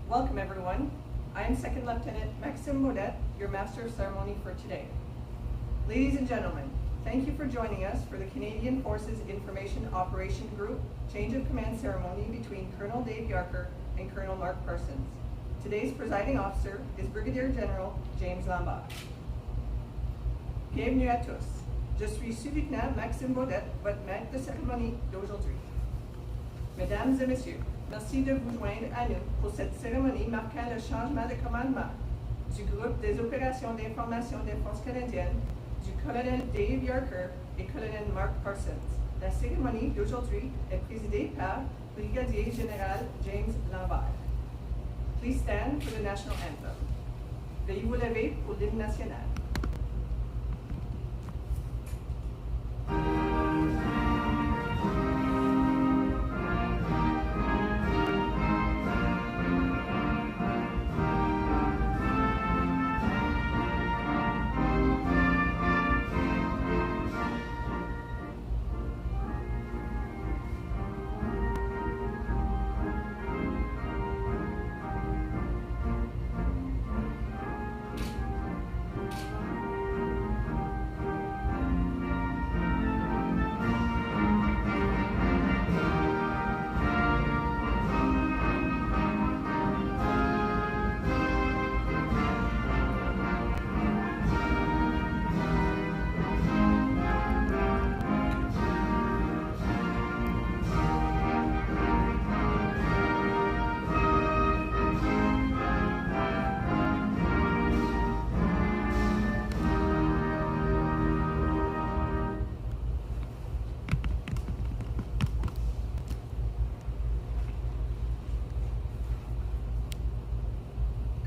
Welcome everyone. I am Second Lieutenant Maxime Baudet, your Master of Ceremony for today. Ladies and gentlemen, thank you for joining us for the Canadian Forces Information Operation Group Change of Command Ceremony between Colonel Dave Yarker and Colonel Mark Parsons. Today's presiding officer is Brigadier General James Lambert. Bienvenue à tous. Je suis sous-lieutenant Maxime Baudet, votre maître de cérémonie d'aujourd'hui. Mesdames et messieurs, merci de vous joindre à nous pour cette cérémonie marquant le changement de commandement du groupe des opérations d'information des forces canadiennes du colonel Dave Yarker et colonel Mark Parsons. La cérémonie d'aujourd'hui est présidée par Brigadier Général James Lambert. Please stand for the national anthem. Veuillez vous lever pour l'hymne national.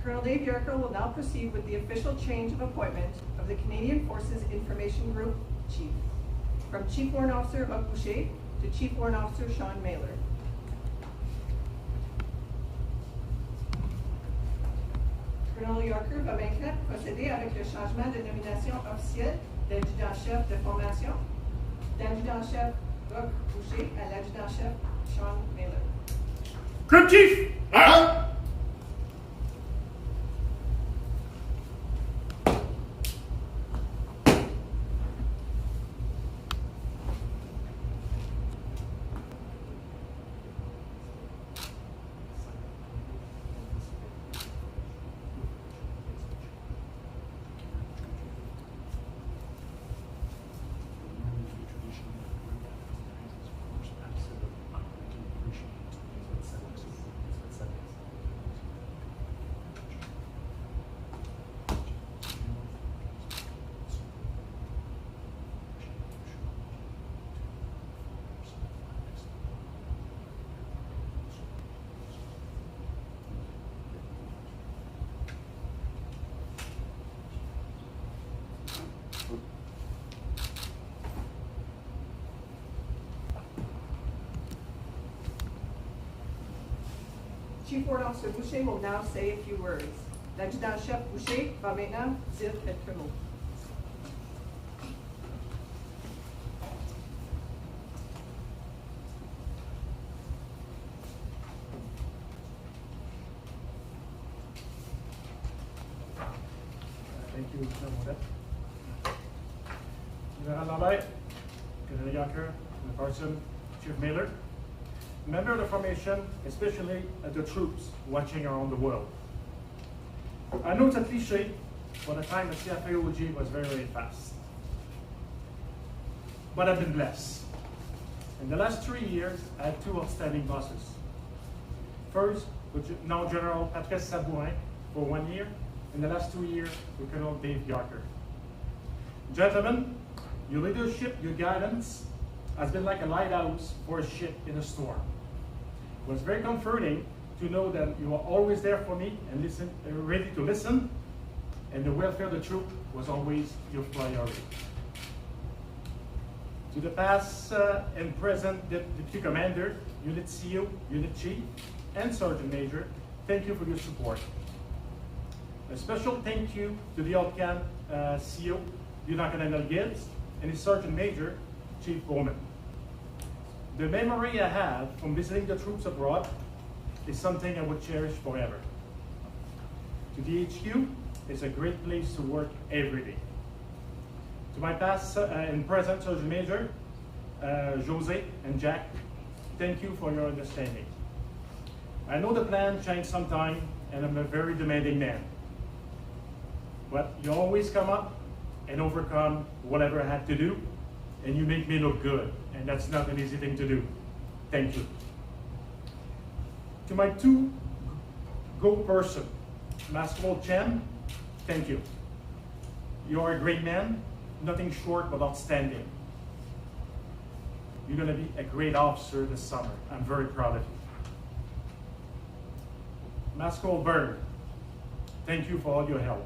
Colonel Dave Yarker will now proceed with the official change of appointment of the Canadian Forces Information Group Chief, from Chief Warrant Officer Hugues Boucher to Chief Warrant Officer Sean Mailer. Colonel Yarker va maintenant procéder avec le changement de nomination officielle d'adjudant-chef de formation, d'adjudant-chef Hugues Boucher à l'adjudant-chef Sean Mailer. Group Chief! Chief Warrant Officer Boucher will now say a few words. L'adjudant-chef Boucher va maintenant dire quelques mots. Thank you, Colonel Baudet. General Lambert, Colonel Yarker, Colonel Parsons, Chief Mailer, member of the formation, especially the troops watching around the world. I know it's a cliche, but the time at CFIOG was very, very fast. But I've been blessed. In the last 3 years, I had two outstanding bosses. First, with now General Patrice Sabourin for 1 year, in the last 2 years with Colonel Dave Yarker. Gentlemen, your leadership, your guidance has been like a lighthouse for a ship in a storm. It was very comforting to know that you were always there for me and ready to listen, and the welfare of the troop was always your priority. To the past and present Deputy Commander, Unit CO, Unit Chief, and Sergeant Major, thank you for your support. A special thank you to the Outgoing CO, Lieutenant Colonel Gibbs, and his Sergeant Major, Chief Bowman. The memory I have from visiting the troops abroad is something I would cherish forever. to the HQ. It's a great place to work every day. To my past and present Sergeant Major, Jose and Jack, thank you for your understanding. I know the plan changed sometime, and I'm a very demanding man. But you always come up and overcome whatever I had to do, and you make me look good, and that's not an easy thing to do. Thank you. To my two go person, Master Chen, thank you. You are a great man, nothing short but outstanding. You're gonna be a great officer this summer. I'm very proud of you. Master Berg, thank you for all your help.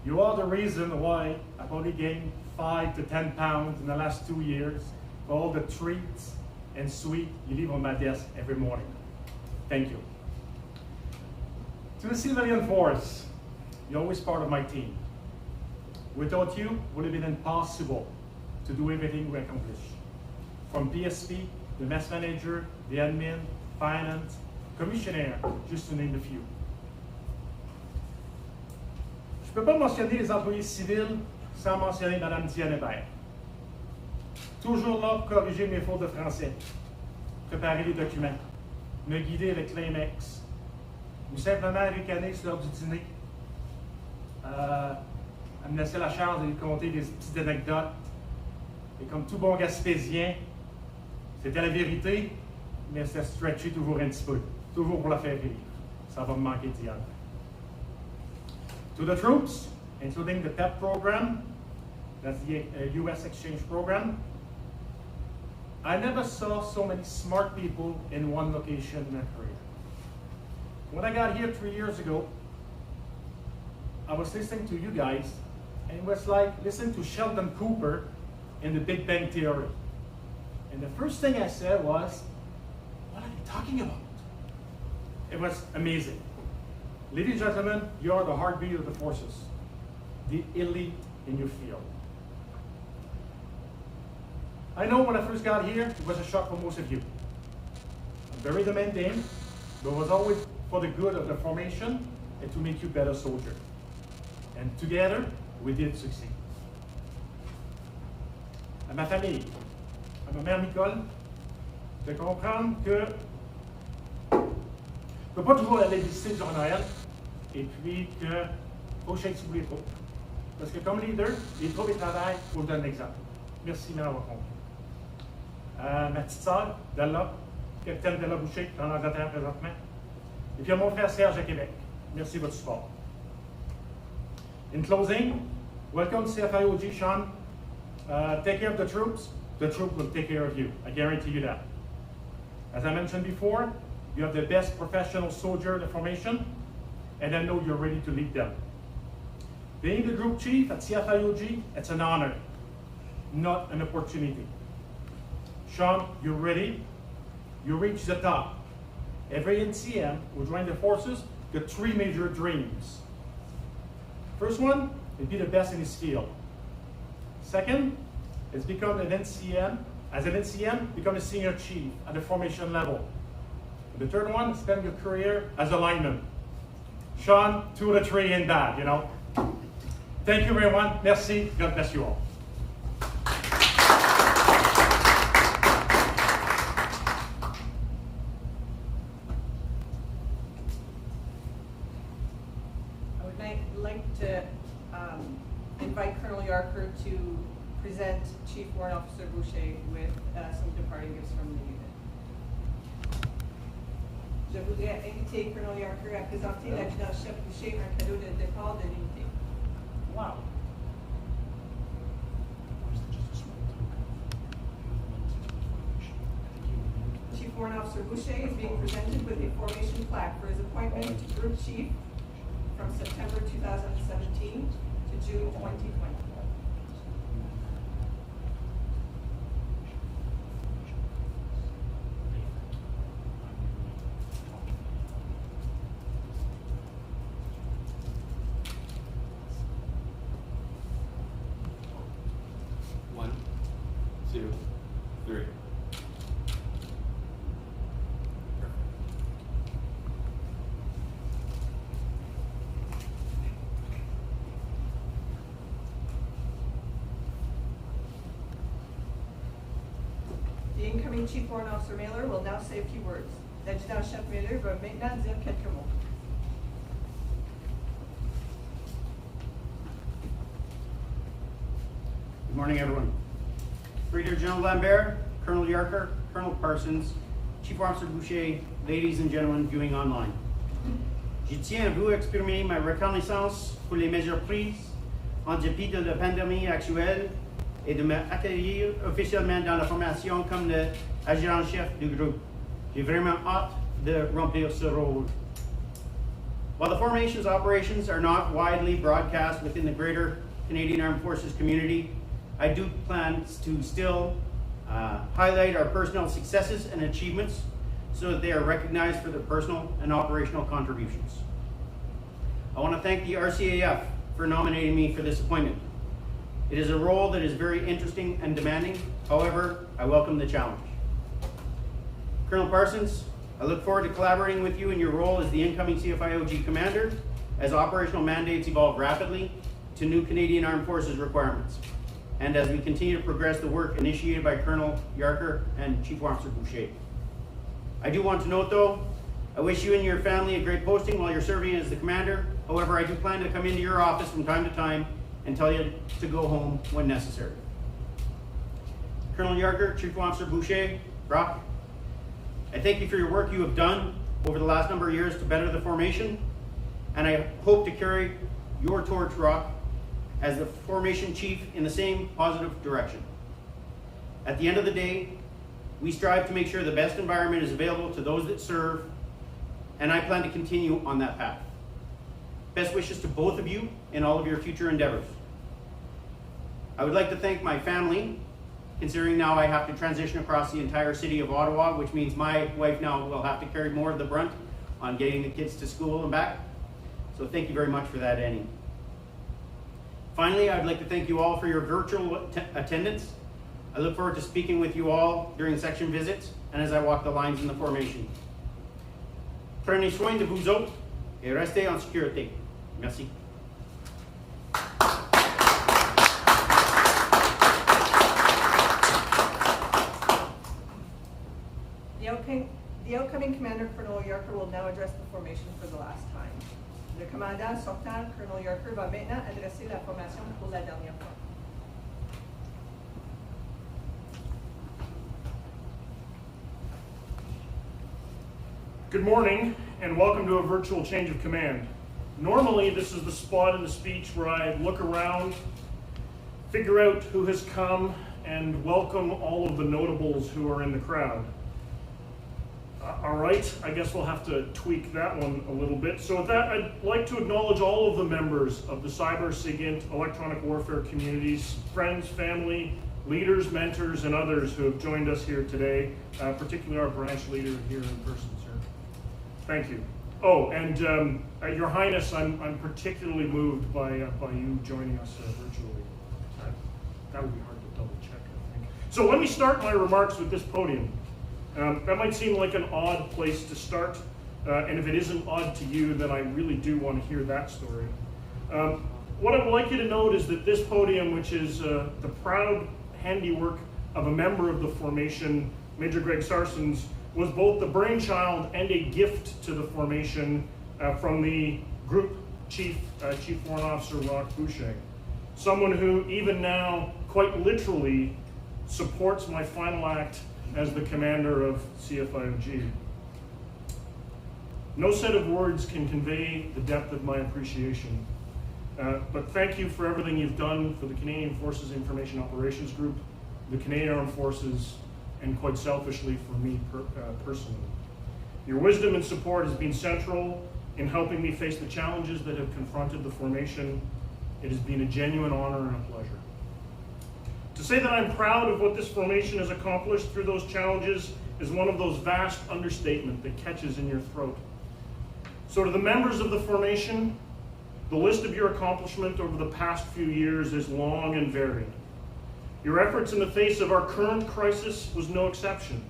You are the reason why I've only gained 5 to 10 pounds in the last 2 years for all the treats and sweet you leave on my desk every morning. Thank you. To the civilian force, you're always part of my team. Without you, it would have been impossible to do everything we accomplished. From PSP, the mess manager, the admin, finance, commissioner, just to name a few. Je ne peux pas mentionner les employés civils sans mentionner Mme Diane Hébert. Toujours là pour corriger mes fautes de français, préparer les documents, me guider avec l'Amex, ou simplement ricaner sur l'heure du dîner. Elle me laissait la chance de lui conter des petites anecdotes. Et comme tout bon Gaspésien, c'était la vérité, mais c'était stretché toujours un petit peu. Toujours pour la faire rire. Ça va me manquer, Diane. To the troops, including the PEP program, that's the US exchange program, I never saw so many smart people in one location in my career. When I got here 3 years ago, I was listening to you guys, and it was like listening to Sheldon Cooper in The Big Bang Theory. And the first thing I said was, what are you talking about? It was amazing. Ladies and gentlemen, you are the heartbeat of the forces, the elite in your field. I know when I first got here, it was a shock for most of you. I'm very demanding, but it was always for the good of the formation and to make you better soldier. And together, we did succeed. À ma famille, à ma mère Nicole, de comprendre que je ne peux pas toujours aller visiter durant Noël, et puis que faut que je sois les troupes. Parce que comme leader, les troupes et travail, il faut donner l'exemple. Merci de m'avoir compris. Ma petite sœur, Della, capitaine Della Boucher, en Angleterre présentement. Et puis à mon frère Serge à Québec. Merci de votre support. In closing, welcome to CFIOG, Sean. Take care of the troops will take care of you. I guarantee you that. As I mentioned before, you have the best professional soldier in the formation, and I know you're ready to lead them. Being the group chief at CFIOG, it's an honor, not an opportunity. Sean, you're ready. You reach the top. Every NCM who join the forces got 3 major dreams. First one is be the best in his field. Second is become an NCM. As an NCM, become a senior chief at the formation level. And the third one, spend your career as a lineman. Sean, 2 of the 3 in that, you know. Thank you everyone. Merci. God bless you all. I would like to invite Colonel Yarker to present Chief Warrant Officer Boucher with some departing gifts from the unit. Je voudrais inviter Colonel Yarker à présenter l'adjudant-chef Boucher un cadeau de départ de l'unité. Wow. Chief Warrant Officer Boucher is being presented with a formation plaque for his appointment to Group Chief from September 2017 to June 2020. One, two, three. incoming Chief Warrant Officer Mailer will now say a few words. L'adjudant-chef Mailer va maintenant dire quelques mots. Good morning, everyone. Brigadier General Lambert, Colonel Yarker, Colonel Parsons, Chief Officer Boucher, ladies and gentlemen viewing online. Je tiens à vous exprimer ma reconnaissance pour les mesures prises en dépit de la pandémie actuelle et de m'accueillir officiellement dans la formation comme l'adjudant-chef du groupe. J'ai vraiment hâte de remplir ce rôle. While the formation's operations are not widely broadcast within the greater Canadian Armed Forces community, I do plan to still highlight our personnel successes and achievements so that they are recognized for their personal and operational contributions. I want to thank the RCAF for nominating me for this appointment. It is a role that is very interesting and demanding. However, I welcome the challenge. Colonel Parsons, I look forward to collaborating with you in your role as the incoming CFIOG commander as operational mandates evolve rapidly to new Canadian Armed Forces requirements, and as we continue to progress the work initiated by Colonel Yarker and Chief Officer Boucher. I do want to note though, I wish you and your family a great posting while you're serving as the commander. However, I do plan to come into your office from time to time and tell you to go home when necessary. Colonel Yarker, Chief Officer Boucher, Brock, I thank you for your work you have done over the last number of years to better the formation, and I hope to carry your torch, Rock, as the formation chief in the same positive direction. At the end of the day, we strive to make sure the best environment is available to those that serve, and I plan to continue on that path. Best wishes to both of you in all of your future endeavors. I would like to thank my family, considering now I have to transition across the entire city of Ottawa, which means my wife now will have to carry more of the brunt on getting the kids to school and back. So thank you very much for that, Annie. Finally, I'd like to thank you all for your virtual attendance. I look forward to speaking with you all during section visits and as I walk the lines in the formation. Prenez soin de vous autres et restez en sécurité. Merci. The outcoming Commander, Colonel Yarker, will now address the formation for the last time. Le commandant sortant, Colonel Yarker, va maintenant adresser la formation pour la dernière fois. Good morning, and welcome to a virtual change of command. Normally, this is the spot in the speech where I look around, figure out who has come, and welcome all of the notables who are in the crowd. All right, I guess we'll have to tweak that one a little bit. So with that, I'd like to acknowledge all of the members of the cyber, SIGINT, electronic warfare communities, friends, family, leaders, mentors, and others who have joined us here today, particularly our branch leader here in person, sir. Thank you. Oh, and Your Highness, I'm particularly moved by you joining us virtually. That would be hard to double check, I think. So let me start my remarks with this podium. That might seem like an odd place to start, and if it isn't odd to you, then I really do want to hear that story. What I would like you to note is that this podium, which is the proud handiwork of a member of the formation, Major Greg Sarsons, was both the brainchild and a gift to the formation from the group chief, Chief Warrant Officer Roch Boucher. Someone who even now, quite literally, supports my final act as the commander of CFIOG. No set of words can convey the depth of my appreciation, but thank you for everything you've done for the Canadian Forces Information Operations Group, the Canadian Armed Forces, and quite selfishly for me personally. Your wisdom and support has been central in helping me face the challenges that have confronted the formation. It has been a genuine honor and a pleasure. To say that I'm proud of what this formation has accomplished through those challenges is one of those vast understatements that catches in your throat. So to the members of the formation, the list of your accomplishment over the past few years is long and varied. Your efforts in the face of our current crisis was no exception.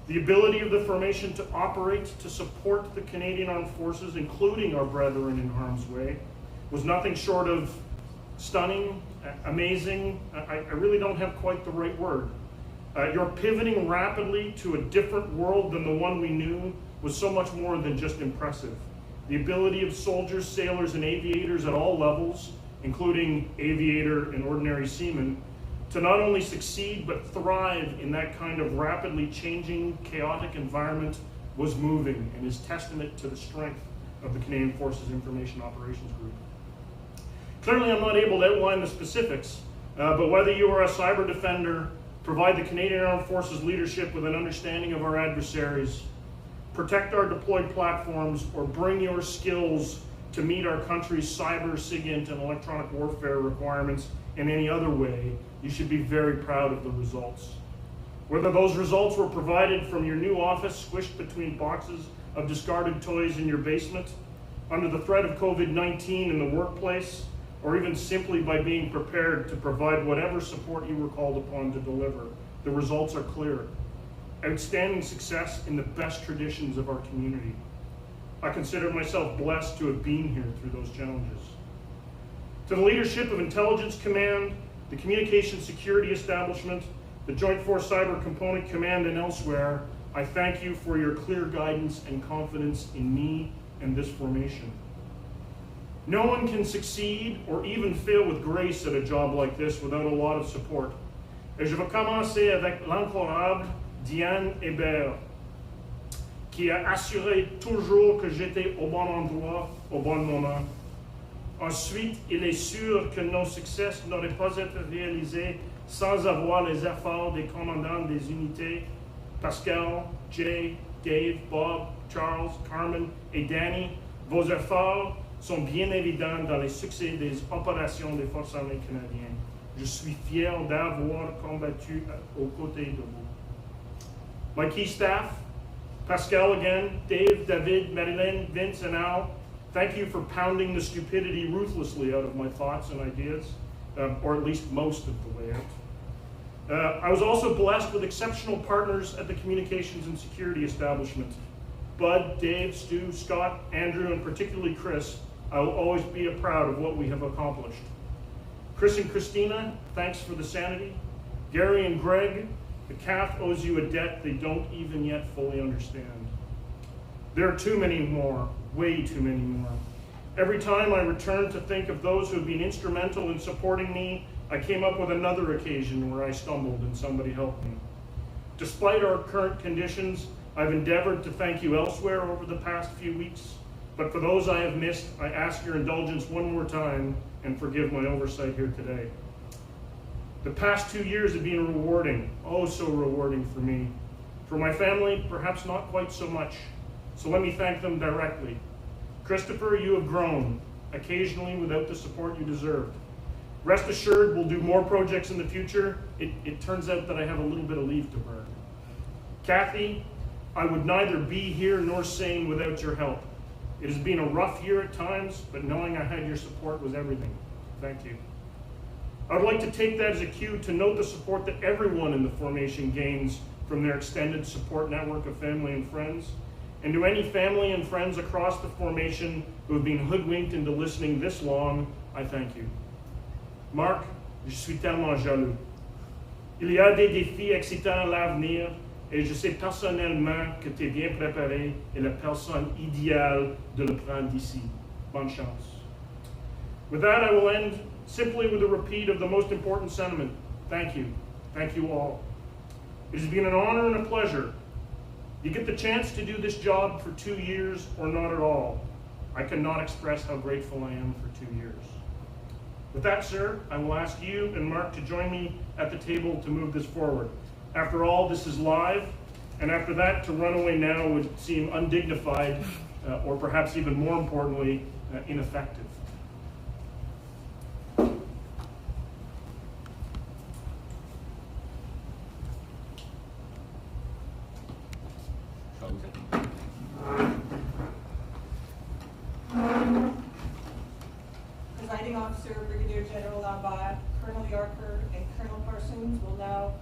The ability of the formation to operate to support the Canadian Armed Forces, including our brethren in harm's way, was nothing short of stunning, amazing. I really don't have quite the right word. Your pivoting rapidly to a different world than the one we knew was so much more than just impressive. The ability of soldiers, sailors, and aviators at all levels, including aviator and ordinary seamen, to not only succeed but thrive in that kind of rapidly changing, chaotic environment was moving and is testament to the strength of the Canadian Forces Information Operations Group. Clearly, I'm not able to outline the specifics, but whether you are a cyber defender, provide the Canadian Armed Forces leadership with an understanding of our adversaries, protect our deployed platforms, or bring your skills to meet our country's cyber, SIGINT, and electronic warfare requirements in any other way, you should be very proud of the results. Whether those results were provided from your new office squished between boxes of discarded toys in your basement, under the threat of COVID-19 in the workplace, or even simply by being prepared to provide whatever support you were called upon to deliver, the results are clear. Outstanding success in the best traditions of our community. I consider myself blessed to have been here through those challenges. To the leadership of Intelligence Command, the Communications Security Establishment, the Joint Force Cyber Component Command, and elsewhere, I thank you for your clear guidance and confidence in me and this formation. No one can succeed or even fail with grace at a job like this without a lot of support. Et je vais commencer avec l'incroyable Diane Hébert, qui a assuré toujours que j'étais au bon endroit, au bon moment. Ensuite, il est sûr que nos succès n'auraient pas été réalisés sans avoir les efforts des commandants des unités, Pascal, Jay, Dave, Bob, Charles, Carmen et Danny. Vos efforts sont bien évidents dans les succès des opérations des Forces armées canadiennes. Je suis fier d'avoir combattu aux côtés de vous. My key staff, Pascal again, Dave, David, Marilyn, Vince, and Al, thank you for pounding the stupidity ruthlessly out of my thoughts and ideas, or at least most of the way out. I was also blessed with exceptional partners at the Communications and Security Establishment. Bud, Dave, Stu, Scott, Andrew, and particularly Chris, I will always be proud of what we have accomplished. Chris and Christina, thanks for the sanity. Gary and Greg, the CAF owes you a debt they don't even yet fully understand. There are too many more, way too many more. Every time I return to think of those who have been instrumental in supporting me, I came up with another occasion where I stumbled and somebody helped me. Despite our current conditions, I've endeavored to thank you elsewhere over the past few weeks, but for those I have missed, I ask your indulgence one more time and forgive my oversight here today. The past 2 years have been rewarding, oh so rewarding for me. For my family, perhaps not quite so much, so let me thank them directly. Christopher, you have grown, occasionally without the support you deserved. Rest assured, we'll do more projects in the future. It turns out that I have a little bit of leave to burn. Kathy, I would neither be here nor sane without your help. It has been a rough year at times, but knowing I had your support was everything. Thank you. I would like to take that as a cue to note the support that everyone in the formation gains from their extended support network of family and friends. And to any family and friends across the formation who have been hoodwinked into listening this long, I thank you. Marc, je suis tellement jaloux. Il y a des défis excitants à l'avenir et je sais personnellement que tu es bien préparé et la personne idéale de le prendre d'ici. Bonne chance. With that, I will end simply with a repeat of the most important sentiment. Thank you. Thank you all. It has been an honor and a pleasure. You get the chance to do this job for 2 years or not at all. I cannot express how grateful I am for 2 years. With that, sir, I will ask you and Mark to join me at the table to move this forward. After all, this is live, and after that, to run away now would seem undignified, or perhaps even more importantly, ineffective. Presiding Officer Brigadier General Lambert, Colonel Yarker, and Colonel Parsons will now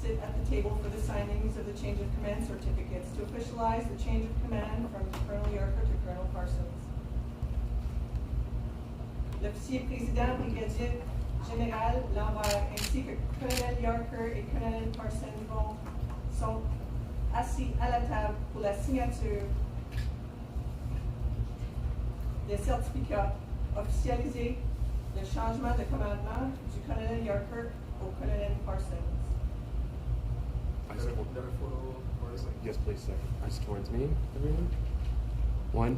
sit at the table for the signings of the change of command certificates to officialize the change of command from Colonel Yarker to Colonel Parsons. L'officier président brigadier Général Lambert ainsi que Colonel Yarker et Colonel Parsons sont assis à la table pour la signature des certificats officialisés le changement de commandement du Colonel Yarker au Colonel Parsons. Yes, please, sir. Eyes towards me, everyone. 1,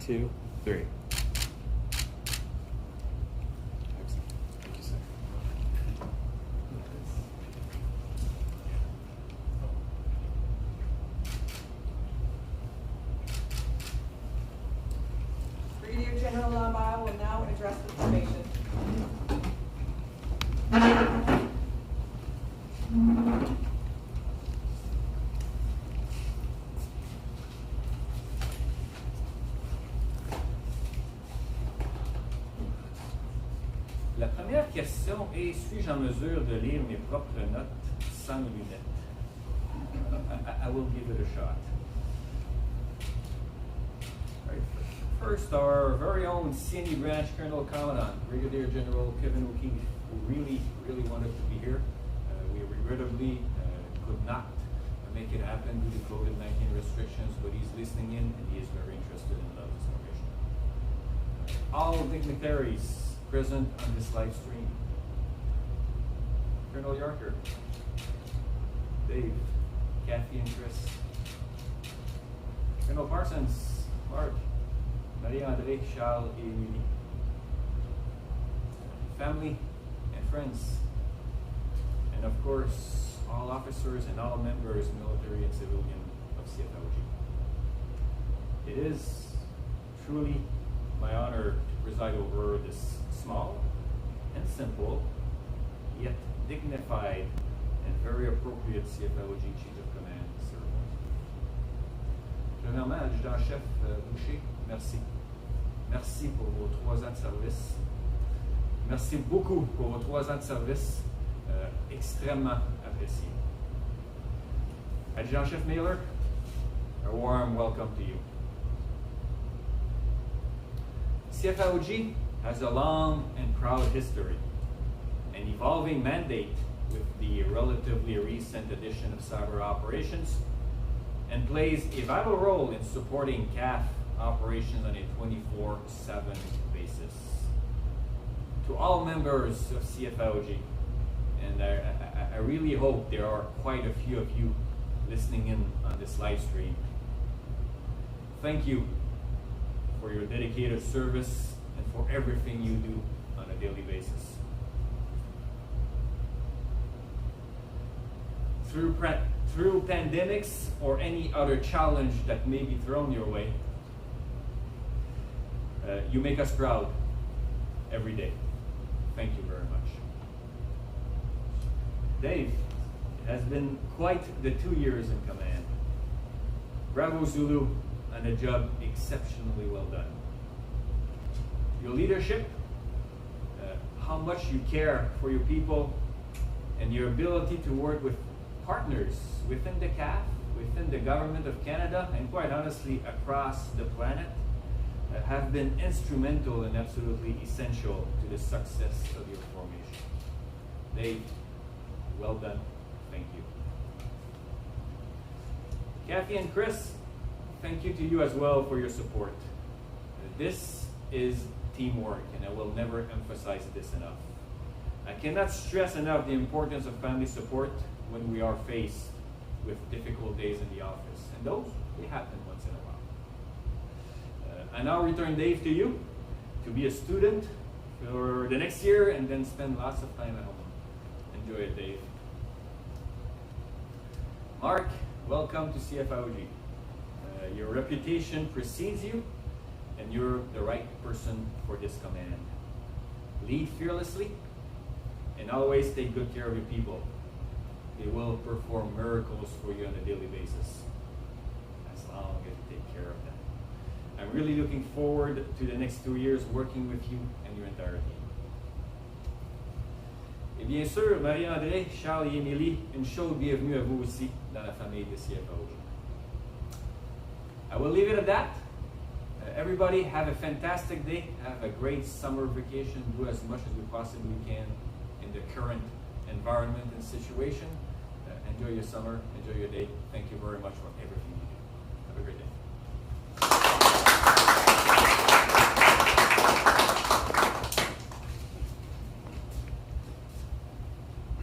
2, 3. Excellent. Thank you, sir. Brigadier General Lambert will now address the formation. La première question est, suis-je en mesure de lire mes propres notes sans lunettes? I will give it a shot. All right. First, our very own CNE Branch Colonel Commandant, Brigadier General Kevin O'Keefe, who really wanted to be here. We regrettably could not make it happen due to COVID-19 restrictions, but he's listening in and he is very interested in this information. All dignitaries present on this live stream. Colonel Yarker, Dave, Kathy and Chris, Colonel Parsons, Mark, Marie-André, Charles et Émilie, family and friends, and of course, all officers and all members, military and civilian, of CFIOG. It is truly my honor to preside over this small and simple, yet dignified and very appropriate CFIOG Chief of Command ceremony. Premièrement, Adjudant-chef Boucher, merci. Merci pour vos 3 ans de service. Merci beaucoup pour vos 3 ans de service, extrêmement apprécié. Adjudant-chef Mailer, a warm welcome to you. CFIOG has a long and proud history, an evolving mandate with the relatively recent addition of cyber operations, and plays a vital role in supporting CAF operations on a 24/7 basis. To all members of CFIOG, and I really hope there are quite a few of you listening in on this live stream, thank you for your dedicated service and for everything you do on a daily basis. Through pandemics or any other challenge that may be thrown your way, you make us proud every day. Thank you very much. Dave, it has been quite the 2 years in command. Bravo Zulu, on a job exceptionally well done. Your leadership, how much you care for your people, and your ability to work with partners within the CAF, within the Government of Canada, and quite honestly across the planet, have been instrumental and absolutely essential to the success of your formation. Dave, well done. Thank you. Kathy and Chris, thank you to you as well for your support. This is teamwork, and I will never emphasize this enough. I cannot stress enough the importance of family support when we are faced with difficult days in the office, and those, they happen once in a while. I now return Dave to you to be a student for the next year and then spend lots of time at home. Enjoy it, Dave. Mark, welcome to CFIOG. Your reputation precedes you, and you're the right person for this command. Lead fearlessly, and always take good care of your people. They will perform miracles for you on a daily basis, as long as you take care of them. I'm really looking forward to the next 2 years working with you and your entire team. Et bien sûr, Marie-André, Charles et Émilie, une chaude bienvenue à vous aussi dans la famille de CFIOG. I will leave it at that. Everybody have a fantastic day. Have a great summer vacation. Do as much as we possibly can in the current environment and situation. Enjoy your summer. Enjoy your day. Thank you very much for everything you do. Have a great day.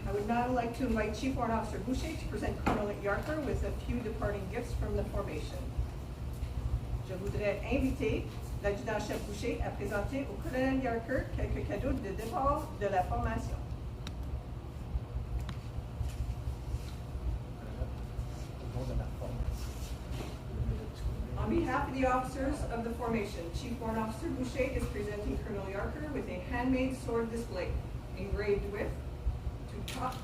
I would now like to invite Chief Warrant Officer Boucher to present Colonel Yarker with a few departing gifts from the formation. Je voudrais inviter l'adjudant-chef Boucher à présenter au colonel Yarker quelques cadeaux de départ de la formation. On behalf of the officers of the formation, Chief Warrant Officer Boucher is presenting Colonel Yarker with a handmade sword display engraved with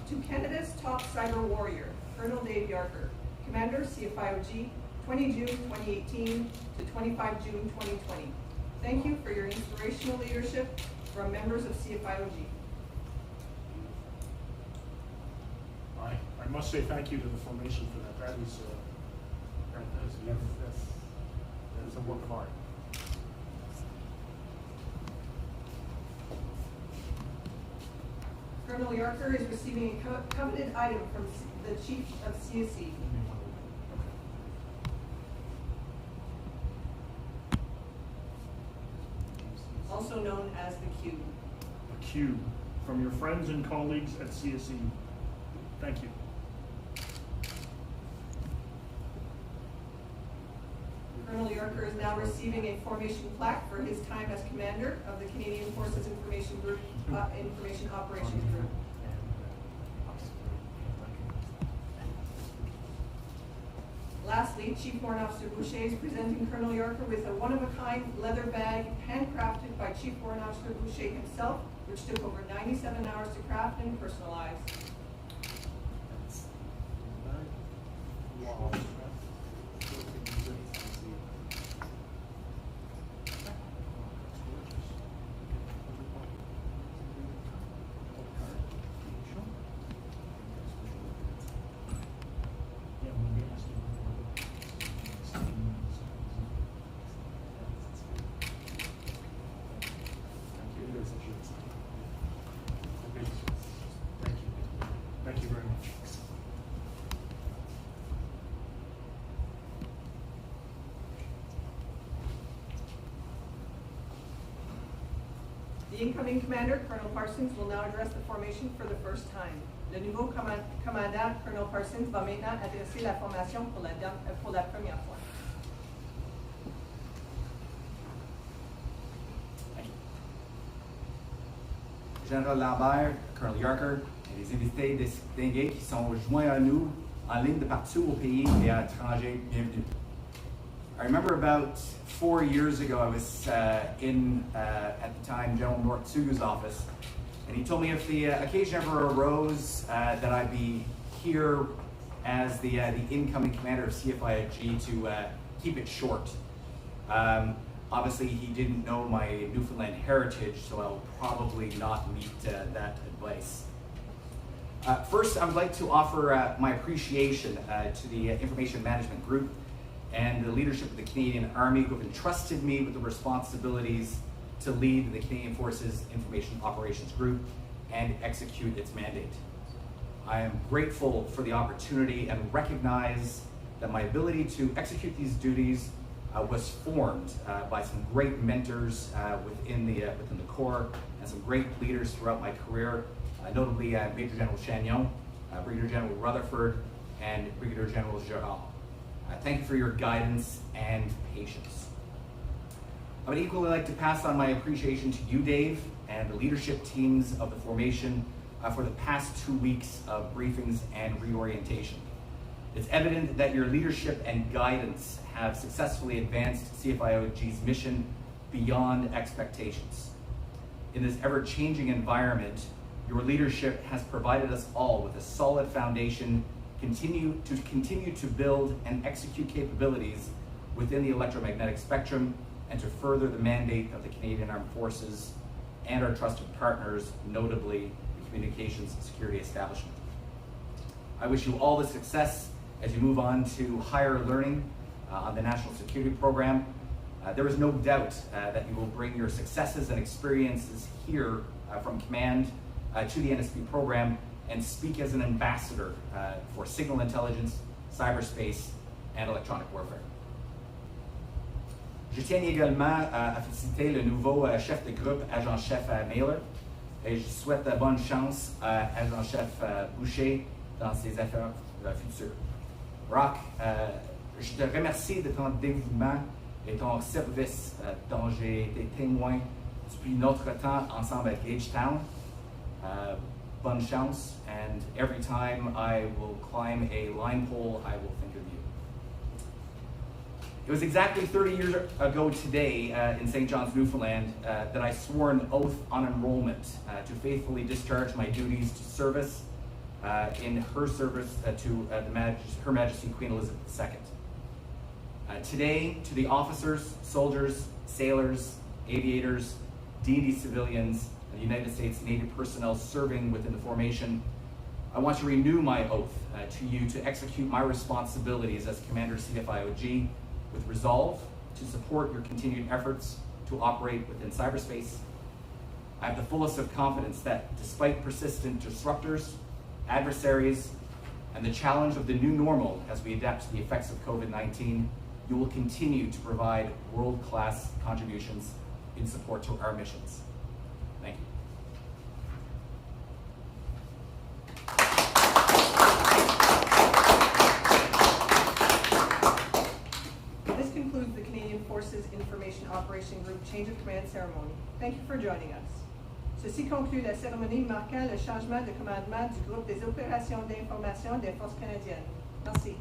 to Canada's top cyber warrior, Colonel Dave Yarker, Commander CFIOG, 20 June 2018 to 25 June 2020. Thank you for your inspirational leadership from members of CFIOG. I must say thank you to the formation for that. That is a work of art. Colonel Yarker is receiving a coveted item from the Chief of CSE. Also known as the Cube. A cube from your friends and colleagues at CSE. Thank you. Colonel Yarker is now receiving a formation plaque for his time as commander of the Canadian Forces Information Group, Information Operations Group. Lastly, Chief Warrant Officer Boucher is presenting Colonel Yarker with a one-of-a-kind leather bag handcrafted by Chief Warrant Officer Boucher himself, which took over 97 hours to craft and personalize. Wow. Thank you very much. The incoming commander, Colonel Parsons, will now address the formation for the first time. Le nouveau commandant, Colonel Parsons, va maintenant adresser la formation pour la première fois. Général Lambert, Colonel Yarker et les invités distingués qui sont joints à nous en ligne de partout au pays et à l'étranger, bienvenue. I remember about 4 years ago, I was at the time, General North Sugu's office, and he told me if the occasion ever arose that I'd be here as the incoming commander of CFIOG to keep it short. Obviously, he didn't know my Newfoundland heritage, so I'll probably not meet that advice. First, I would like to offer my appreciation to the Information Management Group and the leadership of the Canadian Army who have entrusted me with the responsibilities to lead the Canadian Forces Information Operations Group and execute its mandate. I am grateful for the opportunity and recognize that my ability to execute these duties was formed by some great mentors within the Corps and some great leaders throughout my career, notably Major General Chagnon, Brigadier General Rutherford, and Brigadier General Gerard. Thank you for your guidance and patience. I would equally like to pass on my appreciation to you, Dave, and the leadership teams of the formation for the past 2 weeks of briefings and reorientation. It's evident that your leadership and guidance have successfully advanced CFIOG's mission beyond expectations. In this ever-changing environment, your leadership has provided us all with a solid foundation continue to build and execute capabilities within the electromagnetic spectrum and to further the mandate of the Canadian Armed Forces and our trusted partners, notably the Communications and Security Establishment. I wish you all the success as you move on to higher learning on the National Security Program. There is no doubt that you will bring your successes and experiences here from command to the NSP program and speak as an ambassador for signal intelligence, cyberspace, and electronic warfare. Je tiens également à féliciter le nouveau chef de groupe, agent-chef Mailer, et je souhaite bonne chance à agent-chef Boucher dans ses affaires futures. Rock, je te remercie de ton dévouement et ton service dont j'ai été témoin depuis notre temps ensemble à Gagetown. Bonne chance, and every time I will climb a line pole, I will think of you. It was exactly 30 years ago today in St. John's, Newfoundland, that I swore an oath on enrollment to faithfully discharge my duties to service in her service to Her Majesty Queen Elizabeth II. Today, to the officers, soldiers, sailors, aviators, D&D civilians, and United States Navy personnel serving within the formation, I want to renew my oath to you to execute my responsibilities as Commander CFIOG with resolve to support your continued efforts to operate within cyberspace. I have the fullest of confidence that despite persistent disruptors, adversaries, and the challenge of the new normal as we adapt to the effects of COVID-19, you will continue to provide world-class contributions in support to our missions. Thank you. This concludes the Canadian Forces Information Operation Group Change of Command ceremony. Thank you for joining us. Ceci conclut la cérémonie marquant le changement de commandement du groupe des opérations d'information des Forces canadiennes. Merci.